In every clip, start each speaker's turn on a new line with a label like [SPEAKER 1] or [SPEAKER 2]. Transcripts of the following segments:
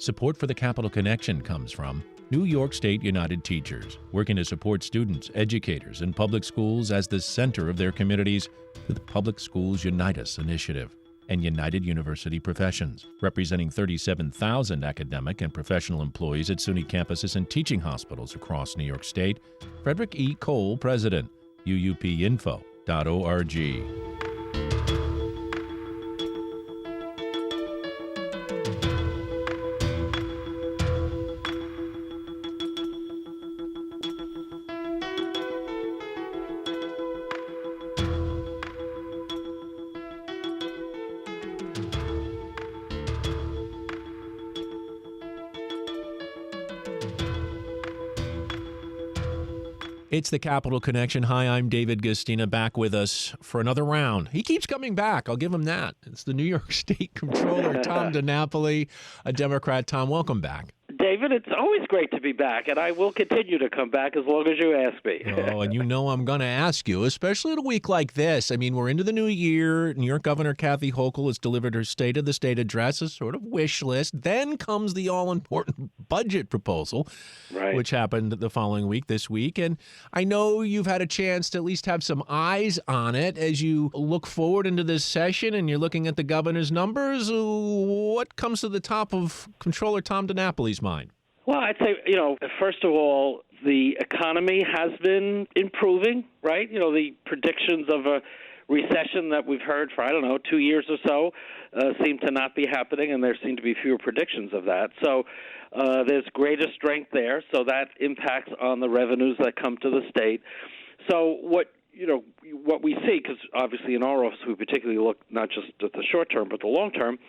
[SPEAKER 1] Support for the Capital Connection comes from New York State United Teachers, working to support students, educators, and public schools as the center of their communities with the Public Schools Unite Us initiative. And United University Professions, representing 37,000 academic and professional employees at SUNY campuses and teaching hospitals across New York State. Frederick E. Cole, President, uupinfo.org. It's the Capital Connection. Hi, I'm David Gustina, back with us for another round. He keeps coming back. I'll give him that. It's the New York State Comptroller, Tom DiNapoli, a Democrat. Tom, welcome back.
[SPEAKER 2] David, it's always great to be back, and I will continue to come back as long as you ask me.
[SPEAKER 1] Oh, and you know I'm going to ask you, especially at a week like this. I mean, we're into the new year. New York Governor Kathy Hochul has delivered her State of the State address, a sort of wish list. Then comes the all-important budget proposal,
[SPEAKER 2] right,
[SPEAKER 1] which happened the following week, this week. And I know you've had a chance to at least have some eyes on it as you look forward into this session and you're looking at the governor's numbers. What comes to the top of Comptroller Tom DiNapoli's mind?
[SPEAKER 2] Well, I'd say, first of all, the economy has been improving, right? The predictions of a recession that we've heard for, 2 years or so seem to not be happening, and there seem to be fewer predictions of that. So there's greater strength there, so that impacts on the revenues that come to the state. So what we see, because obviously in our office we particularly look not just at the short term but the long term,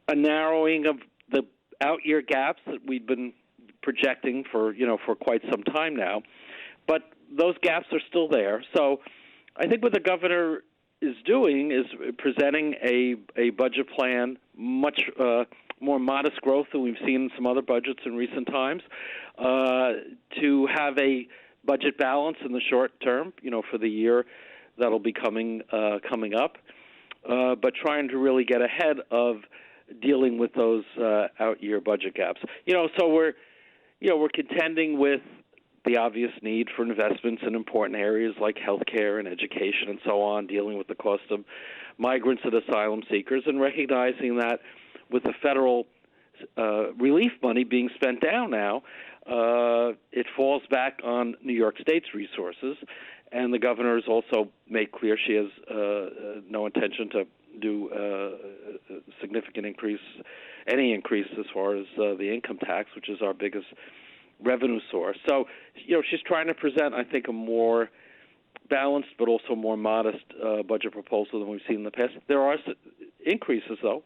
[SPEAKER 2] a narrowing of the out-year gaps that we've been projecting for quite some time now, but those gaps are still there. So I think what the governor is doing is presenting a budget plan, much more modest growth than we've seen in some other budgets in recent times, to have a budget balance in the short term, for the year that'll be coming up, but trying to really get ahead of dealing with those out-year budget gaps. So we're contending with the obvious need for investments in important areas like healthcare and education and so on, dealing with the cost of migrants and asylum seekers, and recognizing that with the federal relief money being spent down now, it falls back on New York State's resources. And the governor has also made clear she has no intention to do significant increase, any increase as far as the income tax, which is our biggest revenue source. So, she's trying to present, I think, a more balanced but also more modest budget proposal than we've seen in the past. There are increases, though.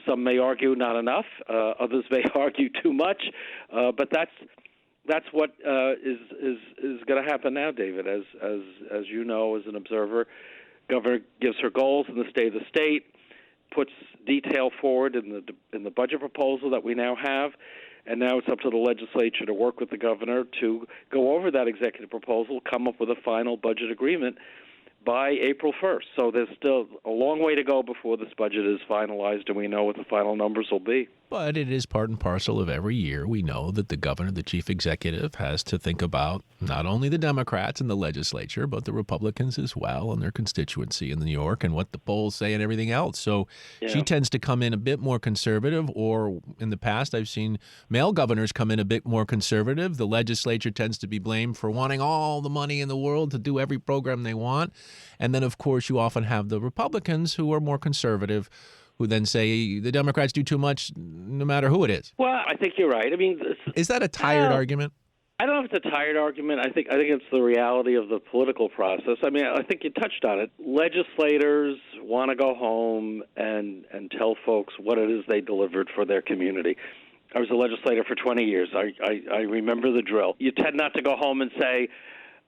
[SPEAKER 2] Some may argue not enough. Others may argue too much. But that's what is going to happen now, David. As you know, as an observer, governor gives her goals in the State of the State, puts detail forward in the budget proposal that we now have, and now it's up to the legislature to work with the governor to go over that executive proposal, come up with a final budget agreement by April 1st. So there's still a long way to go before this budget is finalized and we know what the final numbers will be.
[SPEAKER 1] But it is part and parcel of every year. We know that the governor, the chief executive, has to think about not only the Democrats in the legislature, but the Republicans as well and their constituency in New York and what the polls say and everything else. So she tends to come in a bit more conservative, or in the past I've seen male governors come in a bit more conservative. The legislature tends to be blamed for wanting all the money in the world to do every program they want. And then, of course, you often have the Republicans who are more conservative, who then say the Democrats do too much no matter who it is.
[SPEAKER 2] Well, I think you're right. I mean,
[SPEAKER 1] is that a tired argument?
[SPEAKER 2] I don't know if it's a tired argument. I think it's the reality of the political process. I mean, I think you touched on it. Legislators want to go home and tell folks what it is they delivered for their community. I was a legislator for 20 years. I remember the drill. You tend not to go home and say,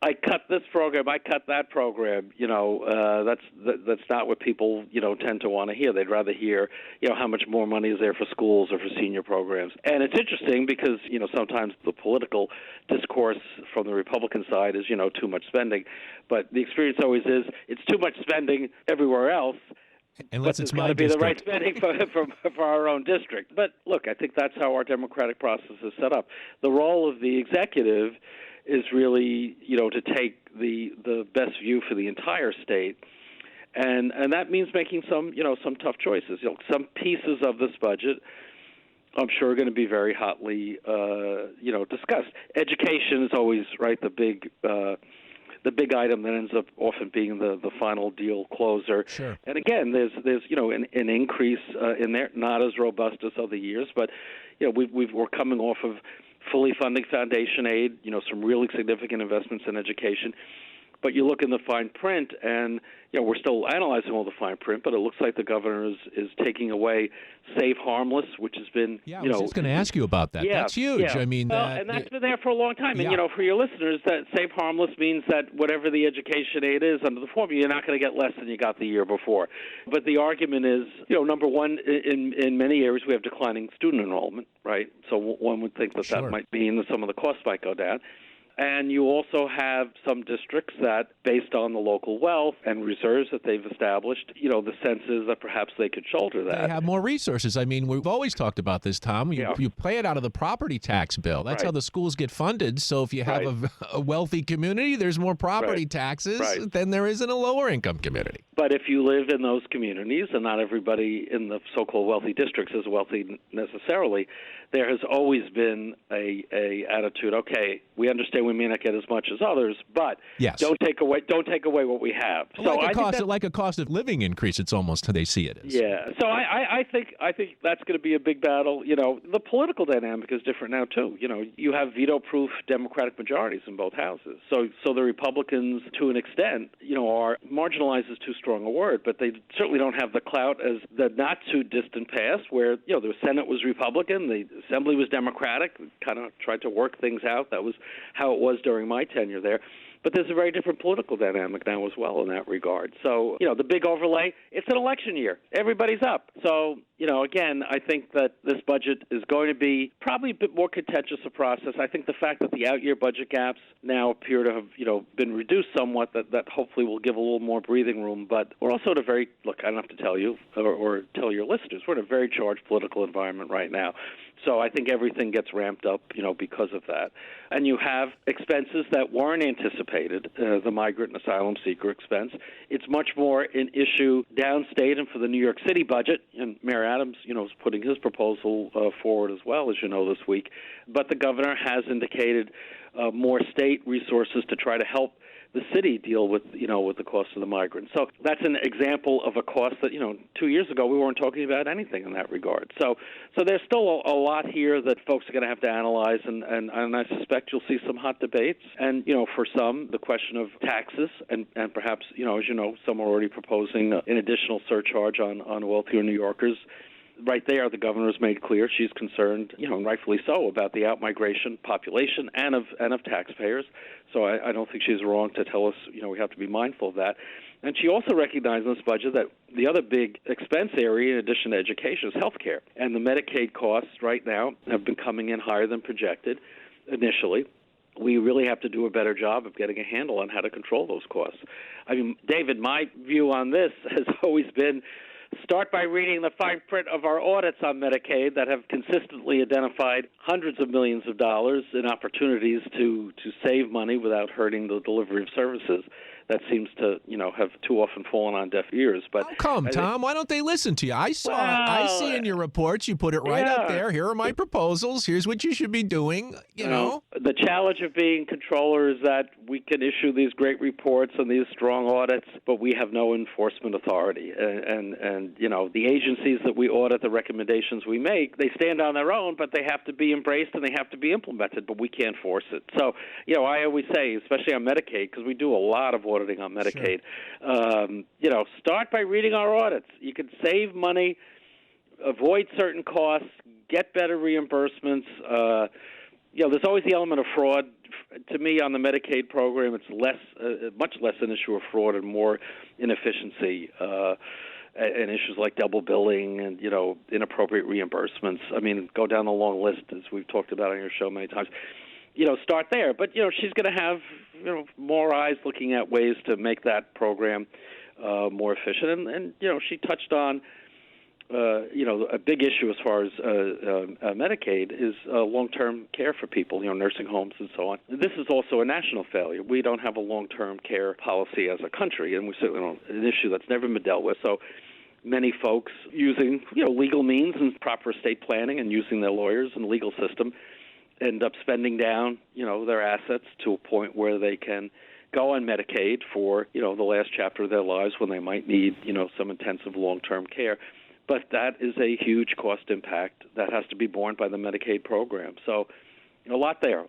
[SPEAKER 2] I cut this program, I cut that program. That's not what people, tend to want to hear. They'd rather hear, how much more money is there for schools or for senior programs. And it's interesting because, sometimes the political discourse from the Republican side is, too much spending. But the experience always is it's too much spending everywhere else,
[SPEAKER 1] Unless
[SPEAKER 2] but
[SPEAKER 1] it's
[SPEAKER 2] there's got
[SPEAKER 1] my
[SPEAKER 2] to be the right
[SPEAKER 1] district.
[SPEAKER 2] spending for our own district. But look, I think that's how our democratic process is set up. The role of the executive is really, to take the best view for the entire state. And that means making some tough choices. Some pieces of this budget, I'm sure, are going to be very hotly, discussed. Education is always the big item that ends up often being the final deal closer.
[SPEAKER 1] Sure.
[SPEAKER 2] And again, there's an increase in there, not as robust as other years, but we're coming off of fully funding foundation aid, some really significant investments in education. But you look in the fine print, and we're still analyzing all the fine print, but it looks like the governor is taking away Save Harmless, which has been,
[SPEAKER 1] I was just going to ask you about that. That's huge.
[SPEAKER 2] Yeah.
[SPEAKER 1] I mean,
[SPEAKER 2] and that's been there for a long time.
[SPEAKER 1] Yeah.
[SPEAKER 2] And for your listeners, that Save Harmless means that whatever the education aid is under the formula, you're not going to get less than you got the year before. But the argument is, number one, in many areas we have declining student enrollment, right? So one would think that
[SPEAKER 1] Sure.
[SPEAKER 2] that might mean that some of the costs might go down. And you also have some districts that, based on the local wealth and reserves that they've established, the sense is that perhaps they could shoulder that.
[SPEAKER 1] They have more resources. I mean, we've always talked about this, Tom. You pay it out of the property tax bill. That's how the schools get funded. So if you have a wealthy community, there's more property taxes than there is in a lower income community.
[SPEAKER 2] But if you live in those communities, and not everybody in the so-called wealthy districts is wealthy necessarily, there has always been a attitude, okay, we understand we may not get as much as others, but don't take away what we have.
[SPEAKER 1] Like a cost of living increase, it's almost how they see it as.
[SPEAKER 2] Yeah. So I think that's going to be a big battle. The political dynamic is different now too. You have veto-proof Democratic majorities in both houses. So the Republicans, to an extent, are marginalized is too strong a word, but they certainly don't have the clout as the not too distant past, where the Senate was Republican, the Assembly was Democratic, kind of tried to work things out. That was how it was during my tenure there. But there's a very different political dynamic now as well in that regard. So, the big overlay, it's an election year. Everybody's up. So, again, I think that this budget is going to be probably a bit more contentious a process. I think the fact that the out-year budget gaps now appear to have, been reduced somewhat, that hopefully will give a little more breathing room. But we're also at I don't have to tell you or tell your listeners, we're in a very charged political environment right now. So I think everything gets ramped up, because of that. And you have expenses that weren't anticipated, the migrant and asylum seeker expense. It's much more an issue downstate and for the New York City budget. And Mayor Adams, is putting his proposal forward as well, as you know, this week. But the governor has indicated more state resources to try to help the city deal with the cost of the migrants. So that's an example of a cost that 2 years ago we weren't talking about anything in that regard. So there's still a lot here that folks are going to have to analyze, and I suspect you'll see some hot debates. And for some, the question of taxes, and perhaps as you know, some are already proposing an additional surcharge on wealthier New Yorkers. Right there, the governor has made clear she's concerned, and rightfully so, about the outmigration population and of taxpayers. So I don't think she's wrong to tell us, we have to be mindful of that. And she also recognized in this budget that the other big expense area, in addition to education, is health care. And the Medicaid costs right now have been coming in higher than projected initially. We really have to do a better job of getting a handle on how to control those costs. I mean, David, my view on this has always been, start by reading the fine print of our audits on Medicaid that have consistently identified hundreds of millions of dollars in opportunities to save money without hurting the delivery of services. That seems to, have too often fallen on deaf ears. But
[SPEAKER 1] how come, Tom? Why don't they listen to you? I see in your reports, you put it right up there. Here are my proposals. Here's what you should be doing, you know.
[SPEAKER 2] The challenge of being controller is that we can issue these great reports and these strong audits, but we have no enforcement authority. And the agencies that we audit, the recommendations we make, they stand on their own, but they have to be embraced and they have to be implemented, but we can't force it. So, I always say, especially on Medicaid, because we do a lot of auditing on Medicaid, start by reading our audits. You can save money, avoid certain costs, get better reimbursements. There's always the element of fraud. To me, on the Medicaid program, it's much less an issue of fraud and more inefficiency and issues like double billing and, inappropriate reimbursements. I mean, go down the long list, as we've talked about on your show many times. Start there. But, she's going to have, more eyes looking at ways to make that program more efficient. And she touched on, a big issue as far as Medicaid is long-term care for people, nursing homes and so on. This is also a national failure. We don't have a long-term care policy as a country, and we certainly don't, an issue that's never been dealt with. So many folks using, legal means and proper estate planning and using their lawyers and legal system end up spending down, their assets to a point where they can go on Medicaid for, the last chapter of their lives when they might need, some intensive long-term care. But that is a huge cost impact that has to be borne by the Medicaid program. So a lot there.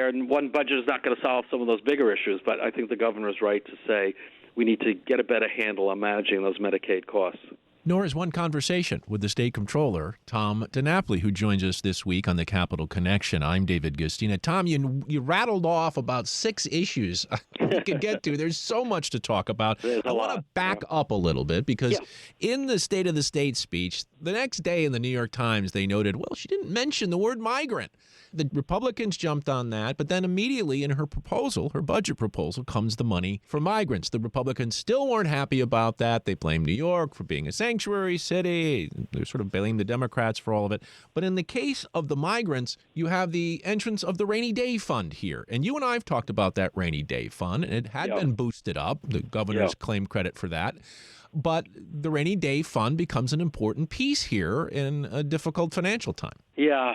[SPEAKER 2] And one budget is not going to solve some of those bigger issues, but I think the governor is right to say we need to get a better handle on managing those Medicaid costs.
[SPEAKER 1] Nor is one conversation with the state comptroller, Tom DiNapoli, who joins us this week on the Capital Connection. I'm David Gustina. Tom, you rattled off about 6 issues we could get to. There's so much to talk about. I want to back up a little bit because in the State of the State speech, the next day in the New York Times, they noted, well, she didn't mention the word migrant. The Republicans jumped on that, but then immediately in her proposal, her budget proposal, comes the money for migrants. The Republicans still weren't happy about that. They blamed New York for being a sanctuary city. They sort of blamed the Democrats for all of it. But in the case of the migrants, you have the entrance of the rainy day fund here. And you and I have talked about that rainy day fund, and it had been boosted up. The governors claimed credit for that. But the rainy day fund becomes an important piece here in a difficult financial time.
[SPEAKER 2] Yeah,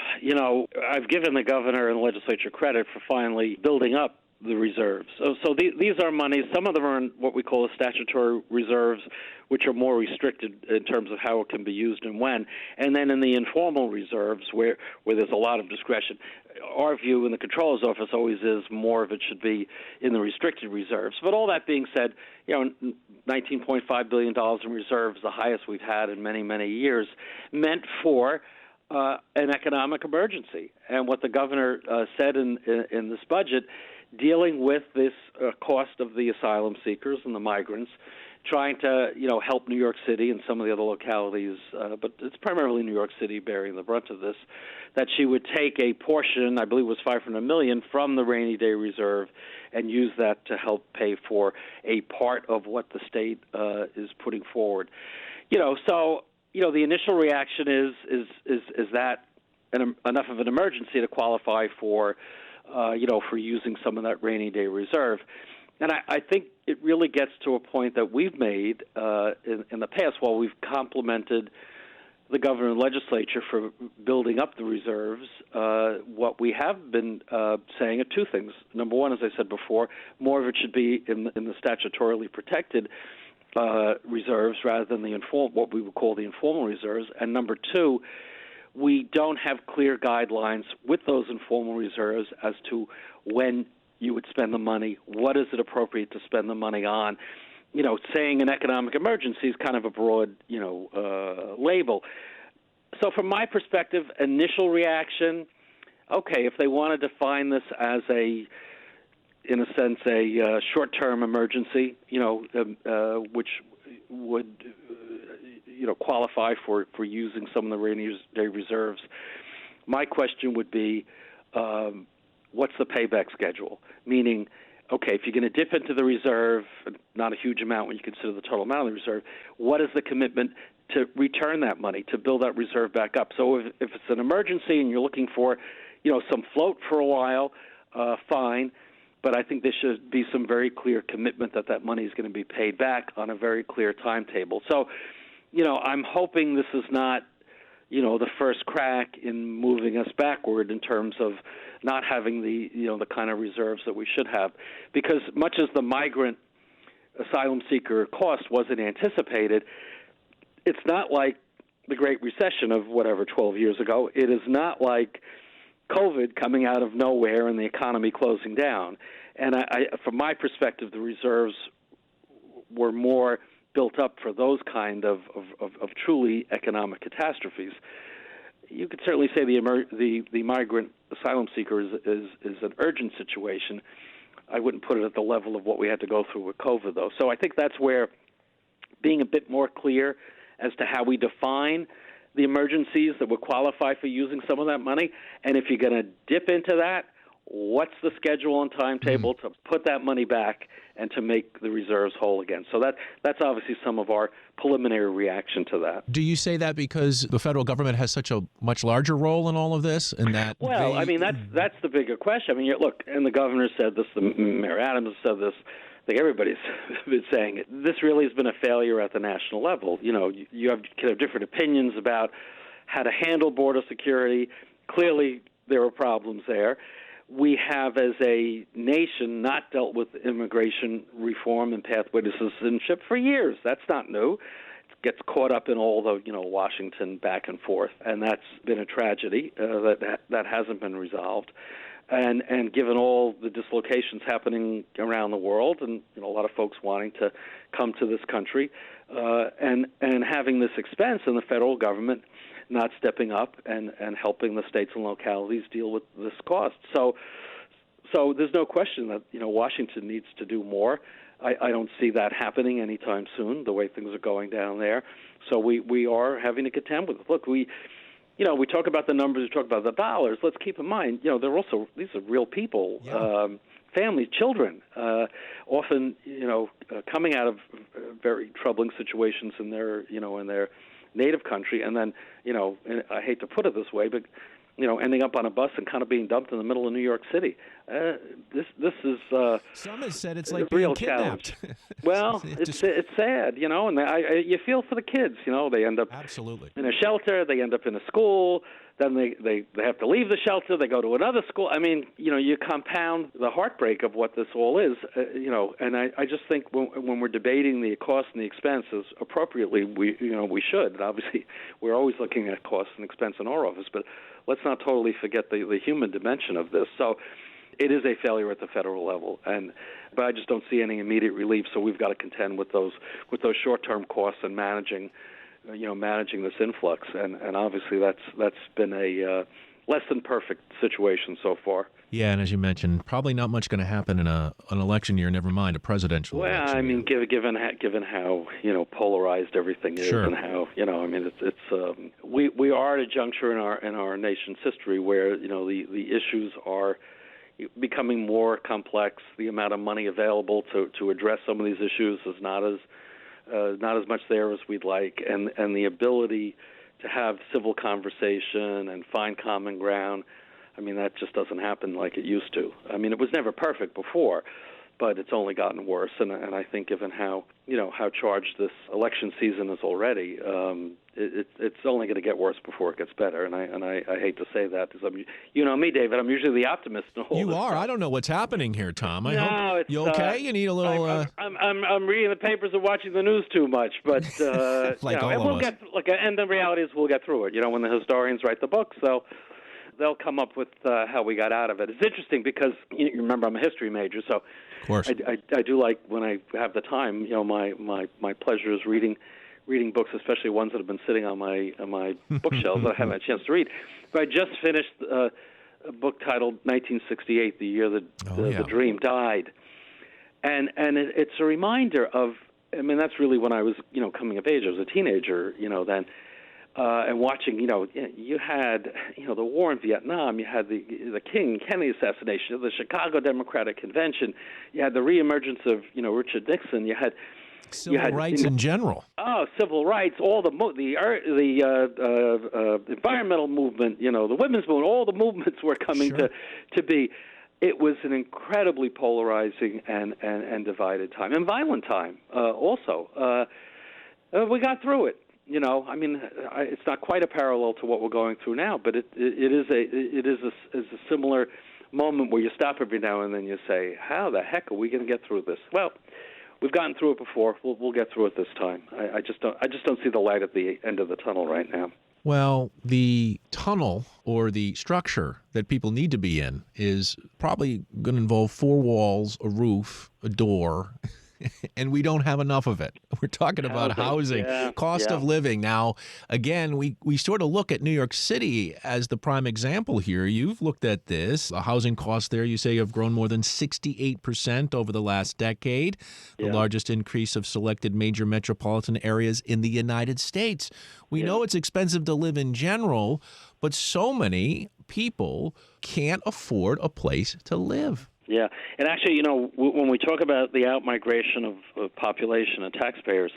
[SPEAKER 2] I've given the governor and the legislature credit for finally building up the reserves. So these are monies. Some of them are in what we call the statutory reserves, which are more restricted in terms of how it can be used and when. And then in the informal reserves, where there's a lot of discretion. Our view in the Comptroller's office always is more of it should be in the restricted reserves. But all that being said, $19.5 billion in reserves, the highest we've had in many, many years, meant for an economic emergency. And what the governor said in this budget, dealing with this cost of the asylum seekers and the migrants, trying to, help New York City and some of the other localities, but it's primarily New York City bearing the brunt of this, that she would take a portion, I believe it was $500 million, from the rainy day reserve and use that to help pay for a part of what the state is putting forward. The initial reaction is that enough of an emergency to qualify for, for using some of that rainy day reserve. And I think it really gets to a point that we've made in the past, while we've complimented the governor and legislature for building up the reserves. What we have been saying are 2 things. Number one, as I said before, more of it should be in the statutorily protected reserves rather than what we would call the informal reserves. And number 2, we don't have clear guidelines with those informal reserves as to when you would spend the money, what is it appropriate to spend the money on. Saying an economic emergency is kind of a broad, label. So from my perspective, initial reaction, okay, if they want to define this as in a sense, a short-term emergency, which would, qualify for using some of the rainy day reserves, my question would be, what's the payback schedule? Meaning, okay, if you're going to dip into the reserve, not a huge amount when you consider the total amount of the reserve, what is the commitment to return that money, to build that reserve back up? So if it's an emergency and you're looking for, some float for a while, fine. But I think there should be some very clear commitment that money is going to be paid back on a very clear timetable. So, I'm hoping this is not, the first crack in moving us backward in terms of not having the kind of reserves that we should have. Because much as the migrant asylum seeker cost wasn't anticipated, it's not like the Great Recession of 12 years ago. It is not like COVID coming out of nowhere and the economy closing down. And from my perspective, the reserves were more built up for those kind of truly economic catastrophes. You could certainly say the migrant asylum seeker is an urgent situation. I wouldn't put it at the level of what we had to go through with COVID, though. So I think that's where being a bit more clear as to how we define the emergencies that would qualify for using some of that money, and if you're going to dip into that, what's the schedule and timetable to put that money back and to make the reserves whole again. So that's obviously some of our preliminary reaction to that.
[SPEAKER 1] Do you say that because the federal government has such a much larger role in all of this, and that?
[SPEAKER 2] Well, I mean, that's the bigger question. I mean, look, and the governor said this, the Mayor Adams said this. I think everybody's been saying it. This really has been a failure at the national level. You know, you can have different opinions about how to handle border security. Clearly, there are problems there. We have, as a nation, not dealt with immigration reform and pathway to citizenship for years. That's not new. It gets caught up in all the, Washington back and forth, and that's been a tragedy that hasn't been resolved. And given all the dislocations happening around the world, and a lot of folks wanting to come to this country, and having this expense, and the federal government not stepping up and helping the states and localities deal with this cost. So there's no question that Washington needs to do more. I don't see that happening anytime soon, the way things are going down there. So we are having to contend with it. Look, we talk about the numbers, we talk about the dollars. Let's keep in mind, these are real people, families, children, often, coming out of very troubling situations in their native country, and then, I hate to put it this way, but ending up on a bus and kind of being dumped in the middle of New York City. This is
[SPEAKER 1] some have said it's like
[SPEAKER 2] real
[SPEAKER 1] being kidnapped.
[SPEAKER 2] Well, it's sad, and you feel for the kids. They end up
[SPEAKER 1] absolutely
[SPEAKER 2] in a shelter, they end up in a school, then they have to leave the shelter, they go to another school. I mean, you compound the heartbreak of what this all is, and I just think when we're debating the cost and the expenses appropriately, we should. And obviously, we're always looking at cost and expense in our office, but let's not totally forget the human dimension of this. So it is a failure at the federal level, but I just don't see any immediate relief. So we've got to contend with those short-term costs and managing this influx. And obviously that's been a less than perfect situation so far.
[SPEAKER 1] Yeah, and as you mentioned, probably not much going to happen in an election year. Never mind a presidential election.
[SPEAKER 2] Well, I mean, given how polarized everything is,
[SPEAKER 1] sure.
[SPEAKER 2] And how we are at a juncture in our nation's history where the issues are becoming more complex. The amount of money available to address some of these issues is not as much there as we'd like, and the ability to have civil conversation and find common ground. I mean, that just doesn't happen like it used to. I mean, it was never perfect before, but it's only gotten worse. And I think given how charged this election season is already, it's only going to get worse before it gets better. And I hate to say that because me, David. I'm usually the optimist. In all
[SPEAKER 1] you
[SPEAKER 2] this
[SPEAKER 1] are.
[SPEAKER 2] stuff.
[SPEAKER 1] I don't know what's happening here, Tom. I
[SPEAKER 2] no,
[SPEAKER 1] hope
[SPEAKER 2] it's,
[SPEAKER 1] you okay. You need a little.
[SPEAKER 2] I'm reading the papers and watching the news too much, but
[SPEAKER 1] like all
[SPEAKER 2] and
[SPEAKER 1] of
[SPEAKER 2] we'll
[SPEAKER 1] us.
[SPEAKER 2] get and the reality is we'll get through it. When the historians write the books, they'll come up with how we got out of it. It's interesting because you remember I'm a history major, so
[SPEAKER 1] of course.
[SPEAKER 2] I do like when I have the time. My pleasure is reading books, especially ones that have been sitting on my bookshelves that I haven't had a chance to read. But I just finished a book titled 1968, the year the dream died, and it's a reminder of. I mean, that's really when I was coming of age. I was a teenager, then. And watching, you had, the war in Vietnam, you had the King Kennedy assassination, the Chicago Democratic Convention, you had the reemergence of, Richard Nixon, you had
[SPEAKER 1] civil rights in general.
[SPEAKER 2] Oh, civil rights, all the environmental movement, the women's movement, all the movements were coming
[SPEAKER 1] Sure.
[SPEAKER 2] to be. It was an incredibly polarizing and divided time, and violent time also. We got through it. I mean, it's not quite a parallel to what we're going through now, but it is a similar moment where you stop every now and then you say, "How the heck are we going to get through this?" Well, we've gotten through it before. We'll get through it this time. I just don't see the light at the end of the tunnel right now.
[SPEAKER 1] Well, the tunnel or the structure that people need to be in is probably going to involve 4 walls, a roof, a door, and we don't have enough of it. We're talking about housing, cost of living. Now, again, we sort of look at New York City as the prime example here. You've looked at this. The housing costs there, you say, have grown more than 68% over the last decade, the largest increase of selected major metropolitan areas in the United States. We know it's expensive to live in general, but so many people can't afford a place to live.
[SPEAKER 2] Yeah, and actually, when we talk about the outmigration of population and taxpayers,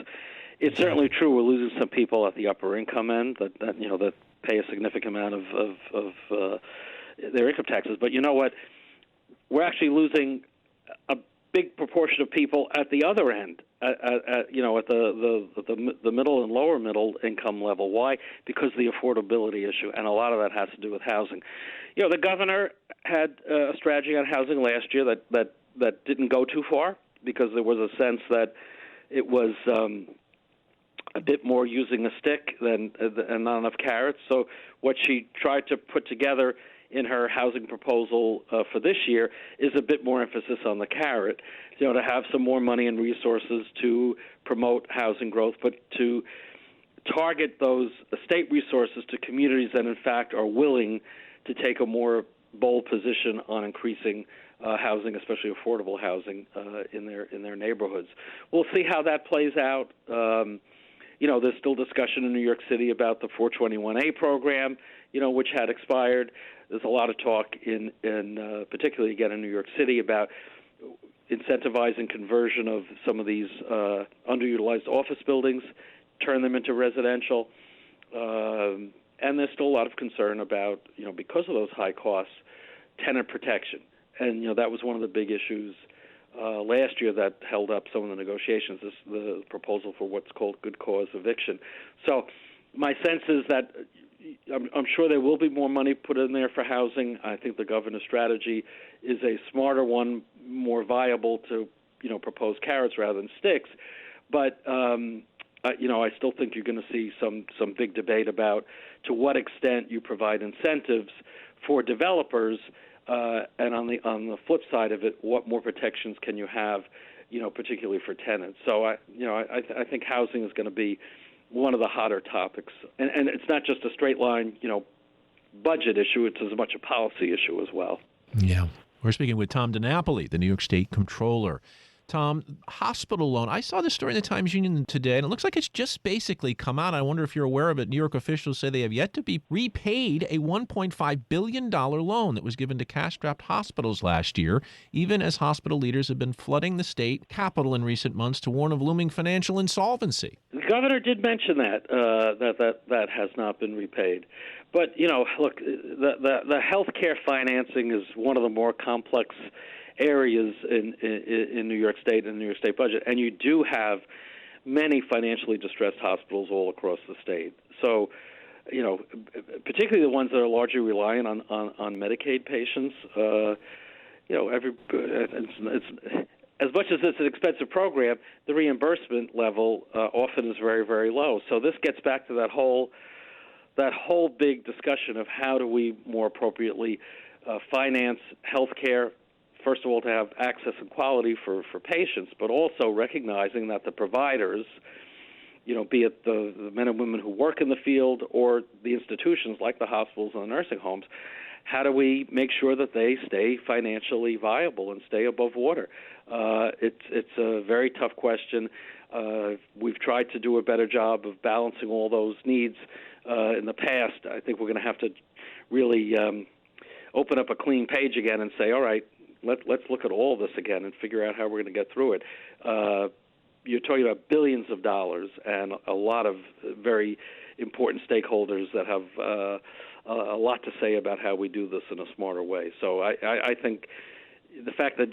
[SPEAKER 2] it's certainly true. We're losing some people at the upper income end that pay a significant amount of their income taxes. But you know what? We're actually losing a big proportion of people at the other end, at the middle and lower middle income level. Why? Because of the affordability issue, and a lot of that has to do with housing. The governor had a strategy on housing last year that didn't go too far because there was a sense that it was a bit more using a stick and not enough carrots. So what she tried to put together in her housing proposal for this year is a bit more emphasis on the carrot, to have some more money and resources to promote housing growth, but to target those state resources to communities that, in fact, are willing to take a more bold position on increasing housing, especially affordable housing, in their neighborhoods. We'll see how that plays out. There's still discussion in New York City about the 421A program, which had expired. There's a lot of talk in particularly again in New York City about incentivizing conversion of some of these underutilized office buildings, turn them into residential. And there's still a lot of concern about, because of those high costs, tenant protection. And, that was one of the big issues last year that held up some of the negotiations, the proposal for what's called good cause eviction. So my sense is that I'm sure there will be more money put in there for housing. I think the governor's strategy is a smarter one, more viable to, propose carrots rather than sticks. But, I still think you're going to see some big debate about to what extent you provide incentives for developers, and on the flip side of it, what more protections can you have, particularly for tenants. So I think housing is going to be one of the hotter topics, and it's not just a straight line, budget issue. It's as much a policy issue as well.
[SPEAKER 1] Yeah, we're speaking with Tom DiNapoli, the New York State Comptroller. Tom, hospital loan. I saw this story in the Times-Union today, and it looks like it's just basically come out. I wonder if you're aware of it. New York officials say they have yet to be repaid a $1.5 billion loan that was given to cash-strapped hospitals last year, even as hospital leaders have been flooding the state capital in recent months to warn of looming financial insolvency.
[SPEAKER 2] The governor did mention that has not been repaid. But, look, the health care financing is one of the more complex areas in New York State and the New York State budget, and you do have many financially distressed hospitals all across the state. So, particularly the ones that are largely reliant on Medicaid patients. It's as much as it's an expensive program, the reimbursement level often is very, very low. So this gets back to that whole big discussion of how do we more appropriately finance health care. First of all, to have access and quality for patients, but also recognizing that the providers, be it the men and women who work in the field or the institutions like the hospitals and the nursing homes, how do we make sure that they stay financially viable and stay above water? It's a very tough question. We've tried to do a better job of balancing all those needs in the past. I think we're going to have to really open up a clean page again and say, all right, let's look at all this again and figure out how we're going to get through it. You're talking about billions of dollars and a lot of very important stakeholders that have a lot to say about how we do this in a smarter way. So I think the fact that,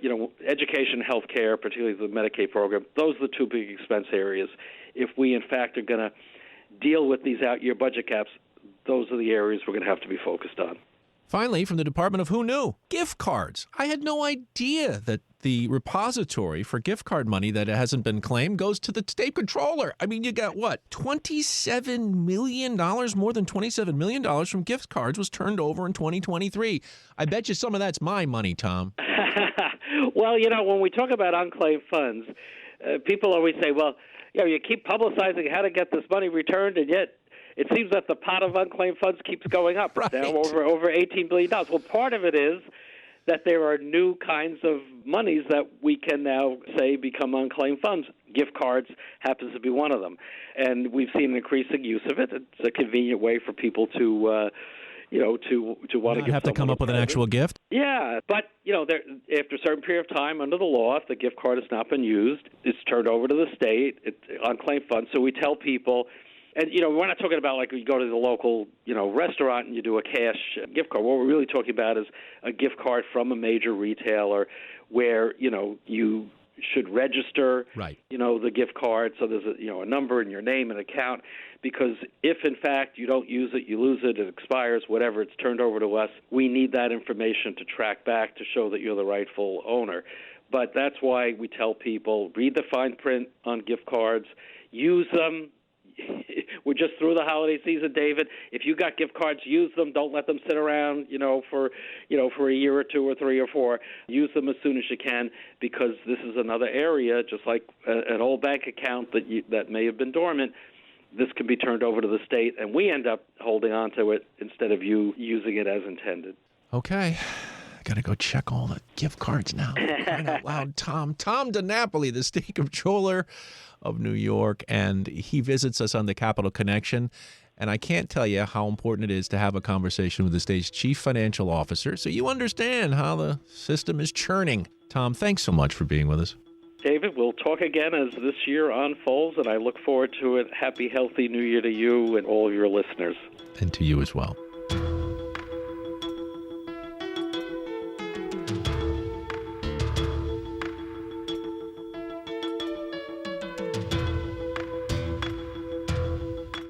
[SPEAKER 2] education, health care, particularly the Medicaid program, those are the two big expense areas. If we, in fact, are going to deal with these out-year budget caps, those are the areas we're going to have to be focused on.
[SPEAKER 1] Finally, from the Department of Who Knew? Gift cards. I had no idea that the repository for gift card money that hasn't been claimed goes to the state controller. I mean, you got what? $27 million, more than $27 million from gift cards was turned over in 2023. I bet you some of that's my money, Tom.
[SPEAKER 2] Well, when we talk about unclaimed funds, people always say, well, you keep publicizing how to get this money returned, and yet it seems that the pot of unclaimed funds keeps going up. It's now over $18 billion. Well, part of it is that there are new kinds of monies that we can now say become unclaimed funds. Gift cards happens to be one of them. And we've seen an increasing use of it. It's a convenient way for people to want to give
[SPEAKER 1] have to come up with an actual gift?
[SPEAKER 2] Yeah, but, after a certain period of time under the law, if the gift card has not been used, it's turned over to the state, it's unclaimed funds. So we tell people, and, we're not talking about like you go to the local, restaurant and you do a cash gift card. What we're really talking about is a gift card from a major retailer where, you should register, the gift card. So there's a number in your name and account, because if in fact you don't use it, you lose it, it expires, whatever, it's turned over to us. We need that information to track back to show that you're the rightful owner. But that's why we tell people, read the fine print on gift cards, use them. We're just through the holiday season, David. If you got gift cards, use them. Don't let them sit around, for a year or two or three or four. Use them as soon as you can, because this is another area, just like an old bank account that may have been dormant. This can be turned over to the state, and we end up holding on to it instead of you using it as intended.
[SPEAKER 1] Okay. I got to go check all the gift cards now. Crying out loud. Tom DiNapoli, the state comptroller of New York, and he visits us on the Capital Connection. And I can't tell you how important it is to have a conversation with the state's chief financial officer so you understand how the system is churning. Tom, thanks so much for being with us.
[SPEAKER 2] David, we'll talk again as this year unfolds, and I look forward to it. Happy, healthy New Year to you and all of your listeners.
[SPEAKER 1] And to you as well.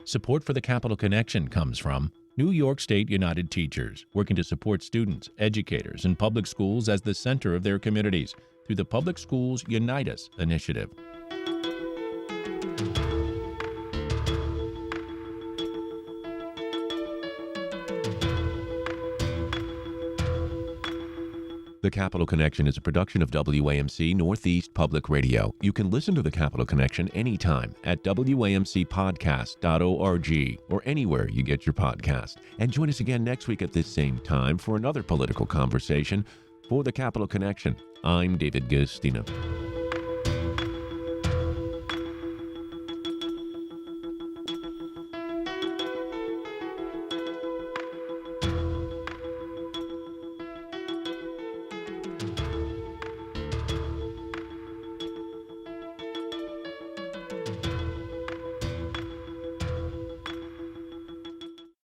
[SPEAKER 1] Support for the Capital Connection comes from New York State United Teachers, working to support students, educators, and public schools as the center of their communities through the Public Schools Unite Us initiative. The Capital Connection is a production of WAMC Northeast Public Radio. You can listen to The Capital Connection anytime at WAMCpodcast.org or anywhere you get your podcast. And join us again next week at this same time for another political conversation. For The Capital Connection, I'm David Guistina.